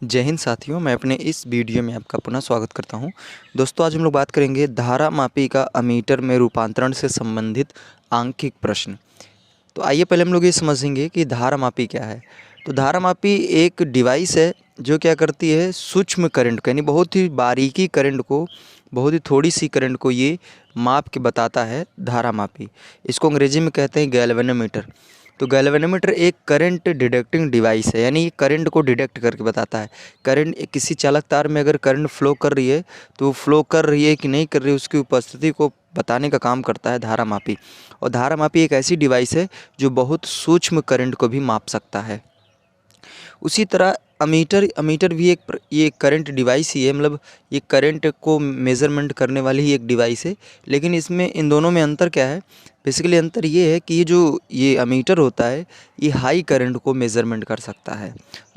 जय हिंद साथियों, मैं अपने इस वीडियो में आपका पुनः स्वागत करता हूं। दोस्तों, आज हम लोग बात करेंगे धारा मापी का अमीटर में रूपांतरण से संबंधित आंकिक प्रश्न। तो आइए पहले हम लोग ये समझेंगे कि धारा मापी क्या है। तो धारा मापी एक डिवाइस है जो क्या करती है, सूक्ष्म करंट को यानी बहुत ही बारीकी करंट को, बहुत ही थोड़ी सी करंट को ये माप के बताता है धारा मापी। इसको अंग्रेजी में कहते हैं गैल्वेनोमीटर। तो गैल्वेनोमीटर एक करंट डिटेक्टिंग डिवाइस है, यानी करंट को डिटेक्ट करके बताता है। करंट किसी चालक तार में अगर करंट फ्लो कर रही है तो वो फ्लो कर रही है कि नहीं कर रही है, उसकी उपस्थिति को बताने का काम करता है धारा मापी। और धारा मापी एक ऐसी डिवाइस है जो बहुत सूक्ष्म करंट को भी माप सकता है। उसी तरह अमीटर भी ये करंट डिवाइस ही है, मतलब ये करंट को मेज़रमेंट करने वाली ही एक डिवाइस है। लेकिन इसमें इन दोनों में अंतर क्या है? बेसिकली अंतर ये है कि ये अमीटर होता है, ये हाई करंट को मेज़रमेंट कर सकता है।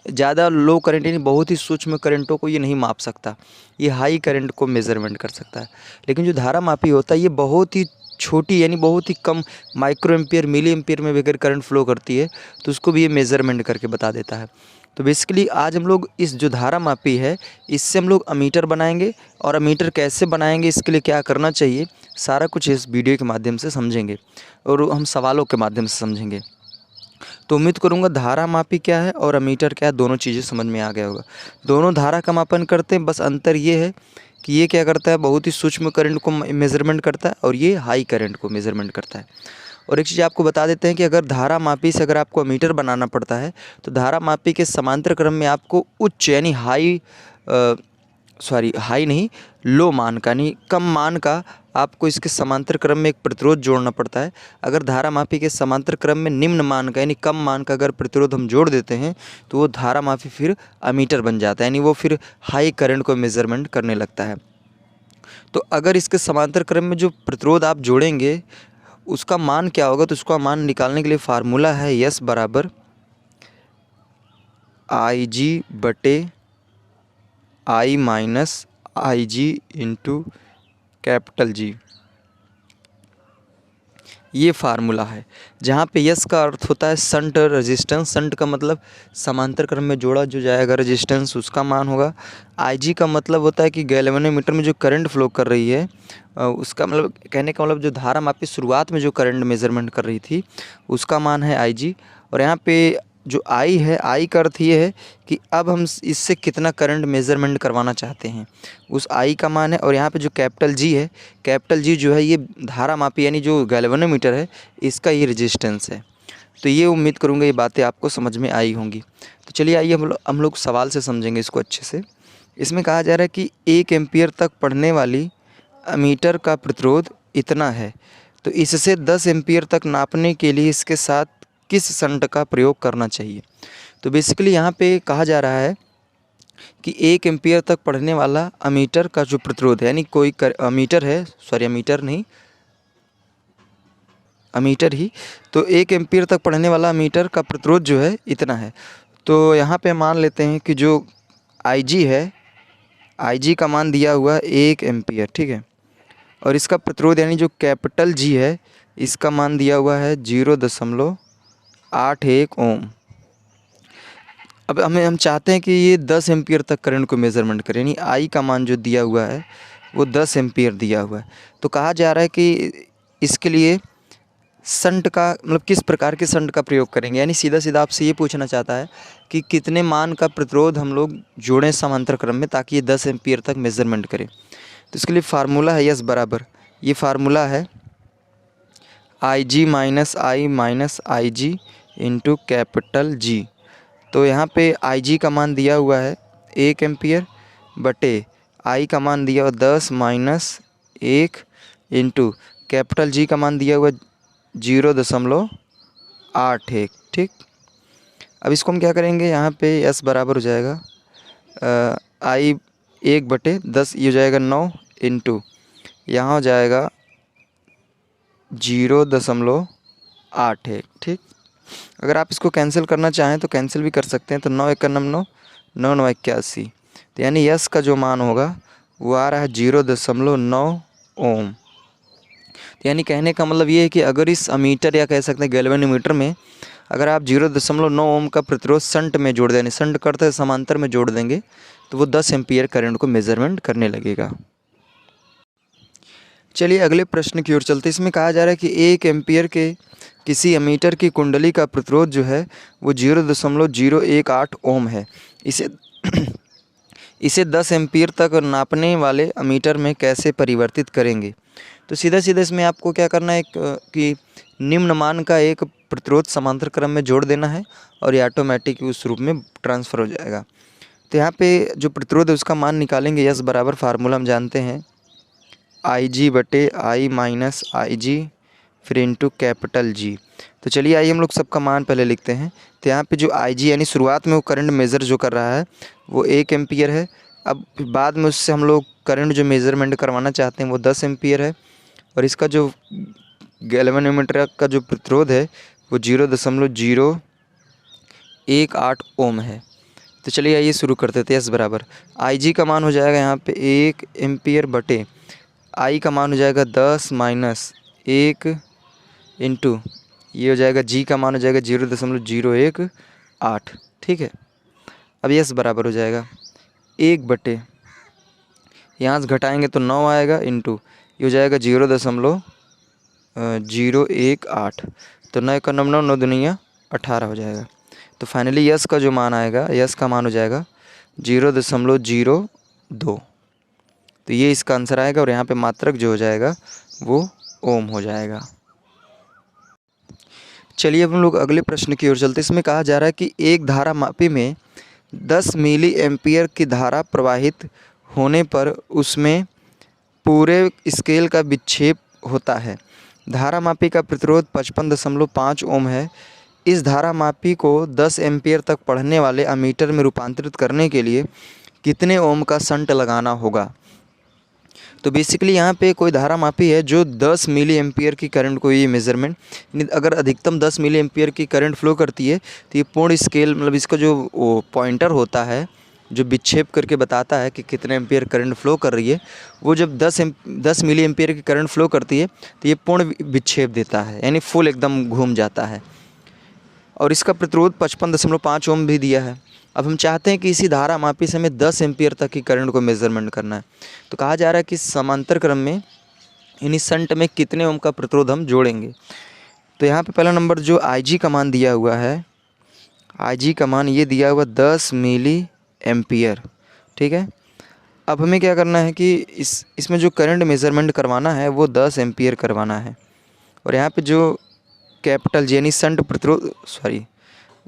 ज़्यादा लो करंट यानी बहुत ही सूक्ष्म करंटों को ये नहीं माप सकता, ये हाई करंट को मेज़रमेंट कर सकता है। लेकिन जो धारा मापी होता है ये बहुत ही छोटी यानी बहुत ही कम माइक्रो एम्पियर मिली एम्पियर में भी अगर करंट फ्लो करती है तो उसको भी ये मेज़रमेंट करके बता देता है। तो बेसिकली आज हम लोग इस जो धारा मापी है इससे हम लोग अमीटर बनाएंगे, और अमीटर कैसे बनाएंगे, इसके लिए क्या करना चाहिए, सारा कुछ इस वीडियो के माध्यम से समझेंगे और हम सवालों के माध्यम से समझेंगे। तो उम्मीद करूंगा धारा मापी क्या है और अमीटर क्या है दोनों चीज़ें समझ में आ गया होगा। दोनों धारा का मापन करते हैं, बस अंतर ये है कि ये क्या करता है, बहुत ही सूक्ष्म करंट को मेज़रमेंट करता है और ये हाई करंट को मेज़रमेंट करता है। और एक चीज़ आपको बता देते हैं कि अगर धारा मापी से अगर आपको अमीटर बनाना पड़ता है तो धारा मापी के समांतर क्रम में आपको उच्च यानी हाई नहीं, लो मान का यानी कम मान का आपको इसके समांतर क्रम में एक प्रतिरोध जोड़ना पड़ता है। अगर धारा मापी के समांतर क्रम में निम्न मान का यानी कम मान का अगर प्रतिरोध हम जोड़ देते हैं तो वो धारा मापी फिर अमीटर बन जाता है, यानी वो फिर हाई करंट को मेज़रमेंट करने लगता है। तो अगर इसके समांतर क्रम में जो प्रतिरोध आप जोड़ेंगे उसका मान क्या होगा, तो उसका मान निकालने के लिए फार्मूला है यस बराबर आई जी बटे आई माइनस आई जी इंटू कैपिटल जी। ये फार्मूला है जहाँ पे यस का अर्थ होता है शंट रेजिस्टेंस। शंट का मतलब समांतर क्रम में जोड़ा जो जाएगा रेजिस्टेंस, उसका मान होगा। आई जी का मतलब होता है कि गैल्वेनोमीटर में जो करंट फ्लो कर रही है उसका मतलब, कहने का मतलब जो धारा मापी शुरुआत में जो करंट मेज़रमेंट कर रही थी उसका मान है आई जी। और यहाँ पे जो आई है, आई का अर्थ ये है कि अब हम इससे कितना करंट मेज़रमेंट करवाना चाहते हैं, उस आई का मान है। और यहाँ पे जो कैपिटल जी है, कैपिटल जी जो है ये धारा मापी यानी जो गैल्वेनोमीटर है इसका ये रेजिस्टेंस है। तो ये उम्मीद करूँगा ये बातें आपको समझ में आई होंगी। तो चलिए आइए हम लोग सवाल से समझेंगे इसको अच्छे से। इसमें कहा जा रहा है कि 1 एम्पीयर तक पढ़ने वाली अमीटर का प्रतिरोध इतना है, तो इससे 10 एम्पीयर तक नापने के लिए इसके साथ किस शंट का प्रयोग करना चाहिए। तो बेसिकली यहाँ पे कहा जा रहा है कि 1 एम्पीयर तक पढ़ने वाला अमीटर का जो प्रतिरोध है, यानी कोई अमीटर है, सॉरी अमीटर नहीं, अमीटर ही, तो 1 एम्पीयर तक पढ़ने वाला अमीटर का प्रतिरोध जो है इतना है। तो यहाँ पे मान लेते हैं कि जो आई जी है, आई जी का मान दिया हुआ है 1 एम्पीयर, ठीक है, और इसका प्रतिरोध यानी जो कैपिटल जी है इसका मान दिया हुआ है 0.81 ओम। अब हम चाहते हैं कि ये 10 एम्पीयर तक करंट को मेज़रमेंट करें, यानी आई का मान जो दिया हुआ है वो 10 एम्पीयर दिया हुआ है। तो कहा जा रहा है कि इसके लिए शंट का मतलब किस प्रकार के शंट का प्रयोग करेंगे, यानी सीधा सीधा आपसे ये पूछना चाहता है कि कितने मान का प्रतिरोध हम लोग जोड़ें समांतर क्रम में ताकि ये 10 एम्पीयर तक मेज़रमेंट करें। तो इसके लिए फार्मूला है यस बराबर, ये फार्मूला है आई जी माइनस आई जी इंटू कैपिटल जी। तो यहाँ पे आई जी का मान दिया हुआ है 1 एम्पीयर बटे आई का मान दिया हुआ 10 माइनस 1 इंटू कैपिटल जी का मान दिया हुआ 0.81, ठीक। अब इसको हम क्या करेंगे, यहाँ पे एस बराबर हो जाएगा आई 1/10, ये हो जाएगा 9 इंटू यहाँ हो जाएगा 0.81, ठीक। अगर आप इसको कैंसिल करना चाहें तो कैंसिल भी कर सकते हैं। तो 9 1 9 9 9 9 81, तो यानी यस का जो मान होगा वो आ रहा है 0.9 ओम। तो यानी कहने का मतलब ये है कि अगर इस अमीटर या कह सकते हैं गैल्वेनोमीटर में अगर आप 0.9 ओम का प्रतिरोध शंट में जोड़ देंगे, शंट करते समांतर में जोड़ देंगे तो वो 10 एम्पीयर करंट को मेजरमेंट करने लगेगा। चलिए अगले प्रश्न की ओर चलते हैं। इसमें कहा जा रहा है कि 1 एम्पीयर के किसी एमीटर की कुंडली का प्रतिरोध जो है वो 0.018 ओम है। इसे इसे 10 एम्पीयर तक नापने वाले एमीटर में कैसे परिवर्तित करेंगे। तो सीधा सीधा इसमें आपको क्या करना है कि निम्न मान का एक प्रतिरोध समांतर क्रम में जोड़ देना है और ये ऑटोमेटिक उस रूप में ट्रांसफ़र हो जाएगा। तो यहाँ पे जो प्रतिरोध है उसका मान निकालेंगे। यस बराबर फार्मूला हम जानते हैं IG बटे I माइनस IG फिर इंटू कैपिटल G। तो चलिए आइए हम लोग सबका मान पहले लिखते हैं। तो यहाँ पे जो IG यानी शुरुआत में वो करंट मेज़र जो कर रहा है वो 1 एम्पीयर है। अब बाद में उससे हम लोग करंट जो मेज़रमेंट करवाना चाहते हैं वो 10 एम्पीयर है। और इसका जो गैल्वेनोमीटर का जो प्रतिरोध है वो 0.018 ओम है। तो चलिए आइए शुरू करते थे। एस बराबर IG का मान हो जाएगा यहाँ पे 1 एम्पीयर बटे I का मान हो जाएगा 10 माइनस 1 इंटू ये हो जाएगा G का मान हो जाएगा 0.018। ठीक है। अब यस बराबर हो जाएगा 1 बटे यहाँ से घटाएंगे तो 9 आएगा इंटू ये हो जाएगा 0.018। तो 9 का 9 9 दुनिया 18 हो जाएगा। तो फाइनली यस का जो मान आएगा, यस का मान हो जाएगा 0.02। तो ये इसका आंसर आएगा और यहाँ पे मात्रक जो हो जाएगा वो ओम हो जाएगा। चलिए अब हम लोग अगले प्रश्न की ओर चलते हैं। इसमें कहा जा रहा है कि एक धारा मापी में 10 मिली एम्पीयर की धारा प्रवाहित होने पर उसमें पूरे स्केल का विक्षेप होता है। धारा मापी का प्रतिरोध 55.5 ओम है। इस धारा मापी को 10 एम्पीयर तक पढ़ने वाले एमीटर में रूपांतरित करने के लिए कितने ओम का शंट लगाना होगा। तो बेसिकली यहाँ पे कोई धारा मापी है जो 10 मिली एम्पीयर की करंट को ये मेज़रमेंट, अगर अधिकतम 10 मिली एम्पीयर की करंट फ्लो करती है तो ये पूर्ण स्केल मतलब इसका जो वो पॉइंटर होता है जो विक्षेप करके बताता है कि कितने एम्पीयर करंट फ्लो कर रही है, वो जब 10 मिली एम्पीयर की करंट फ्लो करती है तो ये पूर्ण विक्षेप देता है, यानी फुल एकदम घूम जाता है। और इसका प्रतिरोध 55.5 ओम भी दिया है। अब हम चाहते हैं कि इसी धारा मापी से हमें 10 एम्पीयर तक की करंट को मेज़रमेंट करना है। तो कहा जा रहा है कि समांतर क्रम में यानी शंट में कितने ओम का प्रतिरोध हम जोड़ेंगे। तो यहाँ पे पहला नंबर जो IG का मान दिया हुआ है, IG का मान ये दिया हुआ 10 मिली एम्पीयर। ठीक है। अब हमें क्या करना है कि इसमें जो करंट मेज़रमेंट करवाना है वो 10 एम्पीयर करवाना है। और यहाँ पे जो कैपिटल G यानी शंट प्रतिरोध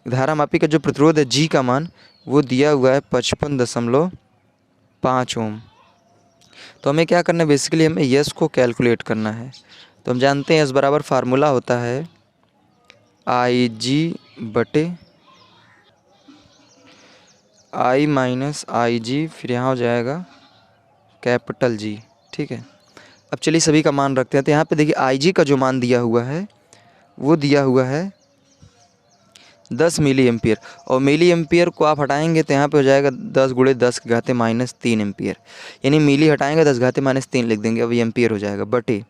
धारा मापी का जो प्रतिरोध है G का मान वो दिया हुआ है 55.5 ओम। तो हमें क्या करना है, बेसिकली हमें यस को कैलकुलेट करना है। तो हम जानते हैं यस बराबर फार्मूला होता है IG बटे I माइनस IG फिर यहाँ हो जाएगा कैपिटल G। ठीक है। अब चलिए सभी का मान रखते हैं। तो यहाँ पे देखिए IG का जो मान दिया हुआ है वो दिया हुआ है 10 मिली एम्पीयर, और मिली एम्पीयर को आप हटाएंगे तो यहाँ पे हो जाएगा 10 गुणे 10 की घाते माइनस 3 एम्पीयर, यानी मिली हटाएंगे 10 घाते माइनस 3 लिख देंगे, अब ये एम्पीयर हो जाएगा बटे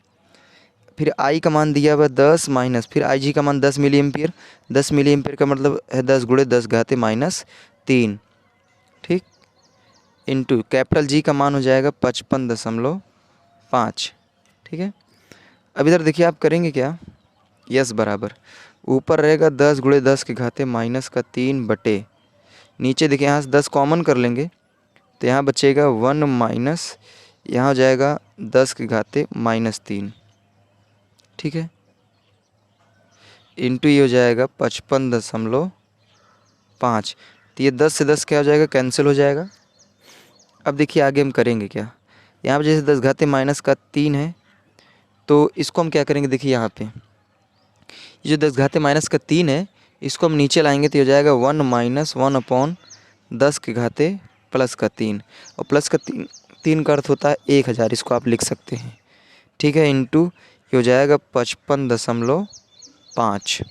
फिर I का मान दिया हुआ 10 माइनस फिर IG का मान 10 मिली एम्पीयर। 10 मिली एम्पीयर का मतलब है 10 गुणे 10 घाते माइनस 3। ठीक। इंटू कैपिटल G का मान हो जाएगा 55.5। ठीक है। अब इधर देखिए आप करेंगे क्या, यस बराबर ऊपर रहेगा 10 गुणे 10 के घाते माइनस का 3 बटे नीचे देखिए यहाँ से 10 कॉमन कर लेंगे तो यहाँ बचेगा 1 माइनस यहाँ हो जाएगा 10 के घाते माइनस 3। ठीक है। इंटू ये हो जाएगा 55.5। तो ये 10 से 10 क्या हो जाएगा, कैंसिल हो जाएगा। अब देखिए आगे हम करेंगे क्या, यहाँ पर जैसे 10 घाते माइनस का 3 है तो इसको हम क्या करेंगे, देखिए यहाँ पे ये जो 10 घाते माइनस का 3 है इसको हम नीचे लाएंगे तो हो जाएगा 1 माइनस 1/10 के घाते प्लस का 3, और प्लस का 3 का अर्थ होता है 1000, इसको आप लिख सकते हैं। ठीक है। इंटू ये हो जाएगा 55.5।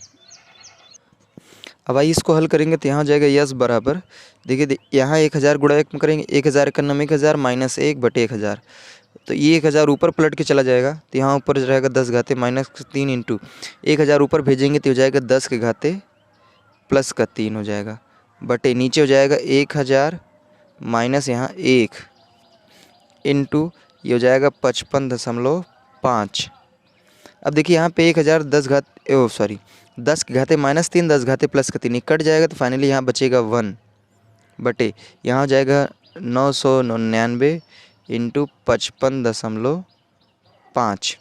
अब आइए इसको हल करेंगे तो यहाँ हो जाएगा यस बराबर देखिए यहाँ 1000 गुणा 1 में करेंगे 1000 का नाम 1000 माइनस 1 बटे 1000, तो ये 1000 ऊपर पलट के चला जाएगा तो यहाँ ऊपर रहेगा 10 घाते माइनस 3 इंटू 1000 ऊपर भेजेंगे तो हो जाएगा 10 के घाते प्लस का 3 हो जाएगा, बटे नीचे हो जाएगा 1000 माइनस यहाँ 1 इंटू ये हो जाएगा 55.5। अब देखिए यहाँ पे 1000 10 के घाते -3 10 घाते प्लस का 3 कट जाएगा, तो फाइनली यहाँ बचेगा 1 बटे यहाँ हो जाएगा 999 इंटू 55.5।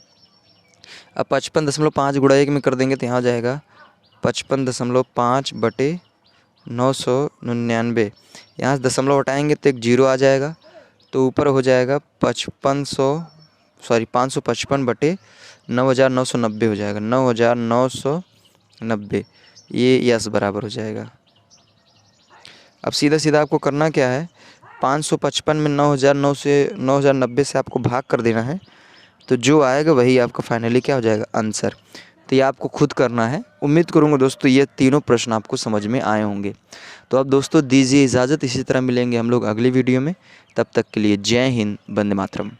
अब 55.5 गुणा 1 में कर देंगे तो यहाँ हो जाएगा 55.5 बटे 999। यहाँ से दशमलव हटाएंगे तो एक 0 आ जाएगा, तो ऊपर हो जाएगा 555 बटे 9990 हो जाएगा, 9990। ये यस बराबर हो जाएगा। अब सीधा सीधा आपको करना क्या है, 555 में 9990 से आपको भाग कर देना है, तो जो आएगा वही आपका फाइनली क्या हो जाएगा, आंसर। तो ये आपको खुद करना है। उम्मीद करूँगा दोस्तों ये तीनों प्रश्न आपको समझ में आए होंगे। तो अब दोस्तों दीजिए इजाज़त, इसी तरह मिलेंगे हम लोग अगली वीडियो में। तब तक के लिए जय हिंद, वंदे मातरम।